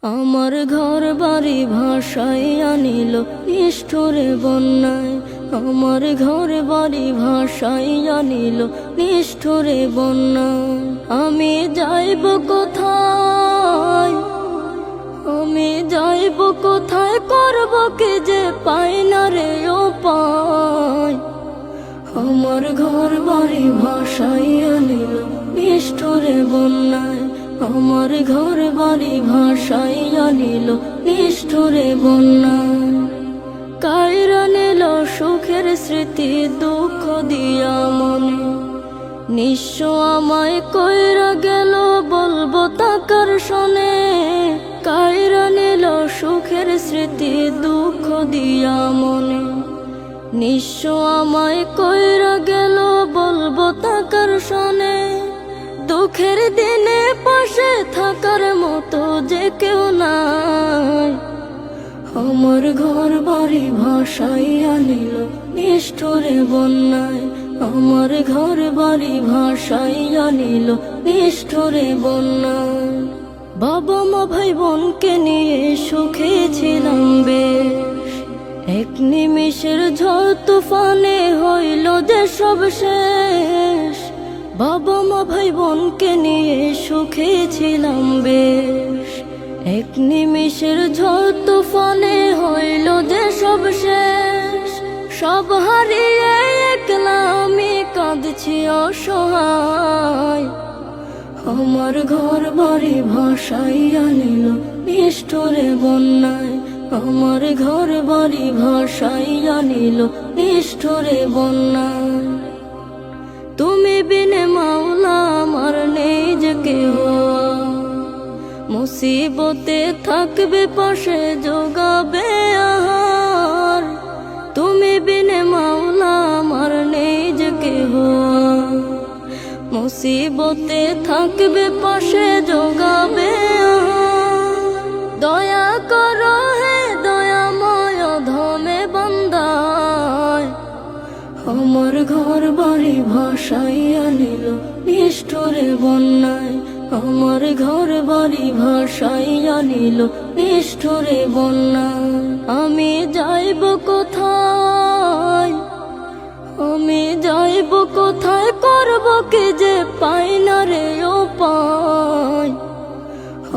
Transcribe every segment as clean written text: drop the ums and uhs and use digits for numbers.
আমার ঘর বাড়ি ভাসাইয়া নিল নিষ্ঠুরে বন্যায়। আমার ঘর বাড়ি ভাসাইয়া নিল নিষ্ঠুরে বন্যায়। আমি যাইব কোথায়, আমি যাইব কোথায়, করব কি যে পাই না রে উপায়। আমার ঘর বাড়ি ভাসাইয়া নিল নিষ্ঠুরে বন্যায়। আমার ঘর বাড়ি ভাসাইয়া নিল নিষ্ঠুরে বন্যায়। কাইরা নিল সুখের স্মৃতি দুঃখ দিয়া মনে, নিঃস্ব আমায় কইরা গেল বলবো তাকার শোনে। কাইরা নিল সুখের স্মৃতি দুঃখ দিয়া মনে, নিঃস্ব আমায় কইরা গেল বলবো তাকার শোনে। দুঃখের দিনে পাশে থাকার মতো যে কেউ নাই। আমার ঘর বাড়ি ভাসাইয়া নিল নিষ্ঠুরে বন্যায়। আমার ঘর বাড়ি ভাসাইয়া নিল নিষ্ঠুরে বন্যায়। বাবা মা ভাই বোনকে নিয়ে সুখে ছিলাম বেশ, এক নিমিষের ঝড় তুফানে হইল যে সব শেষ। বাবা মা ভাই বোনকে নিয়ে সুখে ছিলাম বেশ, এক নিমিষের ঝড় তুফানে হইল যে সব শেষ। সব হারিয়ে একলা আমি কাঁদছি অসহায়। আমার ঘর বাড়ি ভাসাইয়া নিল নিষ্ঠুরে বন্যায়। আমার ঘর বাড়ি ভাসাইয়া নিল নিষ্ঠুরে বন্যায়। তুমি বিনে মাওলা আমার নেই যে কেহ, মুসিবতে থাকবে পাশে যোগাবে আহার। তুমি বিনে মাওলা আমার নেই যে কেহ, মুসিবতে থাকবে পাশে যোগাবে আহার। দয়া করো হে দয়াময় ধমে বান্দায়। আমার ঘর বাড়ি ভাসাইয়া নিল নিষ্ঠুরে বন্যায়। আমার ঘর বাড়ি ভাসাইয়া নিল নিষ্ঠুরে বন্যায়। আমি যাইব কোথায়, আমি যাইব কোথায়, করব কি যে পাই না রে উপায়।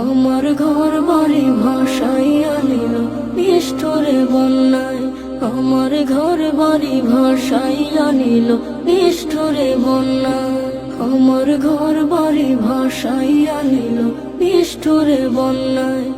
আমার ঘর বাড়ি ভাসাইয়া নিল নিষ্ঠুরে বন্যায়। আমার ঘর বাড়ি ভাসাইয়া নিল নিষ্ঠুরে বন্যায়। আমার ঘর বাড়ি ভাসাইয়া নিল নিষ্ঠুরে বন্যায়।